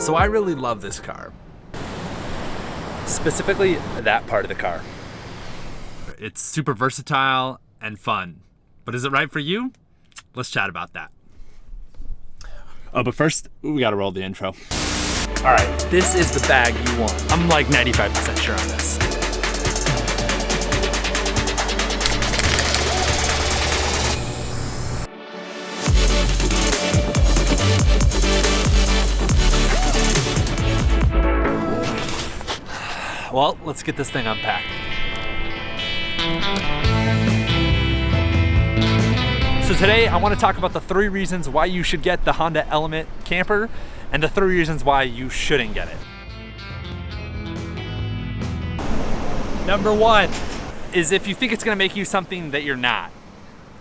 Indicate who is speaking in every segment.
Speaker 1: So I really love this car. Specifically, that part of the car. It's super versatile and fun. But is it right for you? Let's chat about that. Oh, but first, we gotta roll the intro. All right, this is the bag you want. I'm like 95% sure on this. Well, let's get this thing unpacked. So today I want to talk about the 3 reasons why you should get the Honda Element camper and the 3 reasons why you shouldn't get it. Number 1 is if you think it's going to make you something that you're not.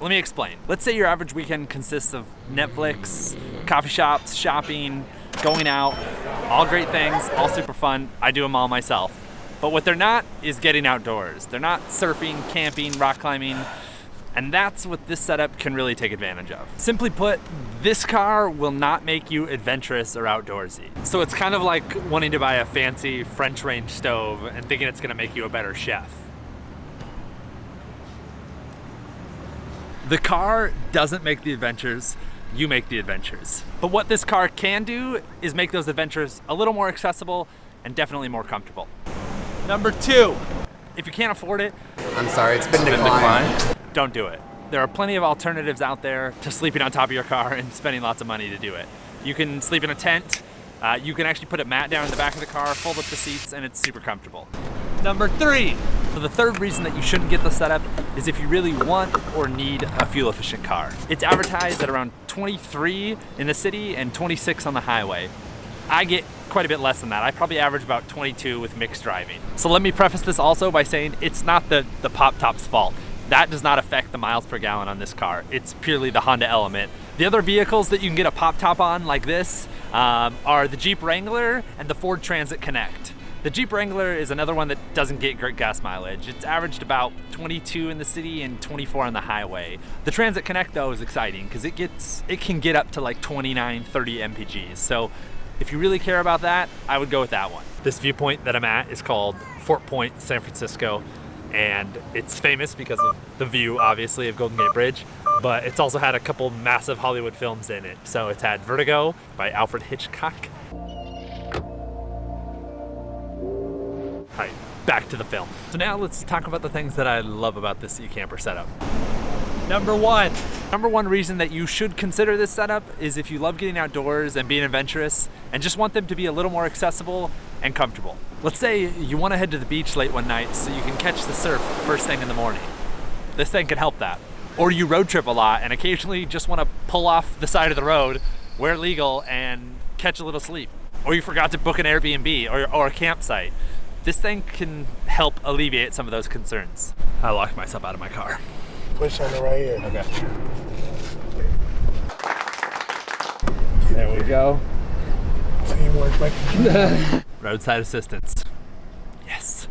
Speaker 1: Let me explain. Let's say your average weekend consists of Netflix, coffee shops, shopping, going out, all great things, all super fun. I do them all myself. But what they're not is getting outdoors. They're not surfing, camping, rock climbing, and that's what this setup can really take advantage of. Simply put, this car will not make you adventurous or outdoorsy. So it's kind of like wanting to buy a fancy French range stove and thinking it's gonna make you a better chef. The car doesn't make the adventures, you make the adventures. But what this car can do is make those adventures a little more accessible and definitely more comfortable. Number 2, if you can't afford it,
Speaker 2: I'm sorry, it's been declined.
Speaker 1: Don't do it. There are plenty of alternatives out there to sleeping on top of your car and spending lots of money to do it. You can sleep in a tent, you can actually put a mat down in the back of the car, fold up the seats, and it's super comfortable. Number 3, so the 3rd reason that you shouldn't get the setup is if you really want or need a fuel efficient car. It's advertised at around 23 in the city and 26 on the highway. I get quite a bit less than that. I probably average about 22 with mixed driving. So let me preface this also by saying it's not the pop top's fault. That does not affect the miles per gallon on this car. It's purely the Honda Element. The other vehicles that you can get a pop top on like this are the Jeep Wrangler and the Ford Transit Connect. The Jeep Wrangler is another one that doesn't get great gas mileage. It's averaged about 22 in the city and 24 on the highway. The Transit Connect though is exciting because it can get up to like 29, 30 mpgs. So if you really care about that, I would go with that one. This viewpoint that I'm at is called Fort Point, San Francisco, and it's famous because of the view, obviously, of Golden Gate Bridge, but it's also had a couple massive Hollywood films in it. So it's had Vertigo by Alfred Hitchcock. All right, back to the film. So now let's talk about the things that I love about this Ecamper setup. Number 1 reason that you should consider this setup is if you love getting outdoors and being adventurous and just want them to be a little more accessible and comfortable. Let's say you want to head to the beach late one night so you can catch the surf first thing in the morning. This thing can help that. Or you road trip a lot and occasionally just want to pull off the side of the road, wear legal, and catch a little sleep. Or you forgot to book an Airbnb or a campsite. This thing can help alleviate some of those concerns. I locked myself out of my car.
Speaker 2: Push on it right here.
Speaker 1: Okay. There we go.
Speaker 2: Teamwork, like
Speaker 1: Roadside assistance. Yes.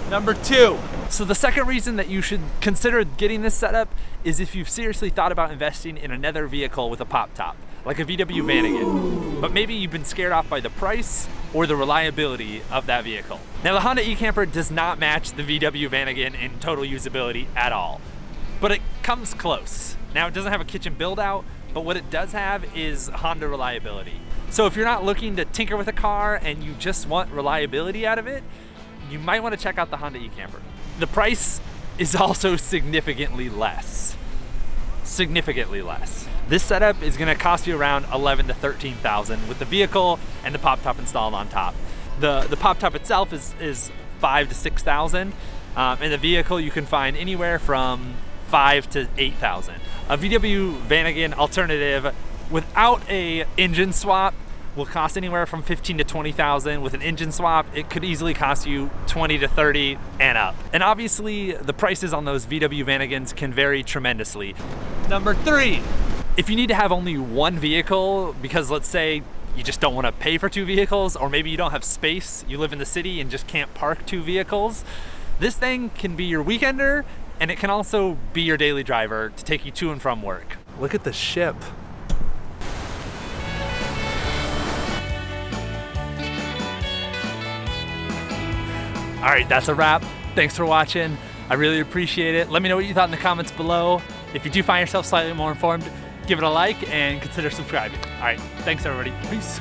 Speaker 1: Number 2. So the second reason that you should consider getting this setup is if you've seriously thought about investing in another vehicle with a pop top, like a VW Vanagon. But maybe you've been scared off by the price or the reliability of that vehicle. Now the Honda Ecamper does not match the VW Vanagon in total usability at all, but it comes close. Now it doesn't have a kitchen build out, but what it does have is Honda reliability. So if you're not looking to tinker with a car and you just want reliability out of it, you might want to check out the Honda Ecamper. The price is also significantly less. Significantly less. This setup is going to cost you around $11,000 to $13,000 with the vehicle and the pop top installed on top. The pop top itself is $5,000 to $6,000, and the vehicle you can find anywhere from $5,000 to $8,000. A VW Vanagon alternative without a engine swap will cost anywhere from $15,000 to $20,000. With an engine swap, it could easily cost you $20,000 to $30,000 and up. And obviously, the prices on those VW Vanagons can vary tremendously. Number 3, if you need to have only one vehicle, because let's say you just don't want to pay for 2 vehicles, or maybe you don't have space, you live in the city and just can't park 2 vehicles, this thing can be your weekender, and it can also be your daily driver to take you to and from work. Look at the ship. All right, that's a wrap. Thanks for watching. I really appreciate it. Let me know what you thought in the comments below. If you do find yourself slightly more informed, give it a like and consider subscribing. All right, thanks everybody. Peace.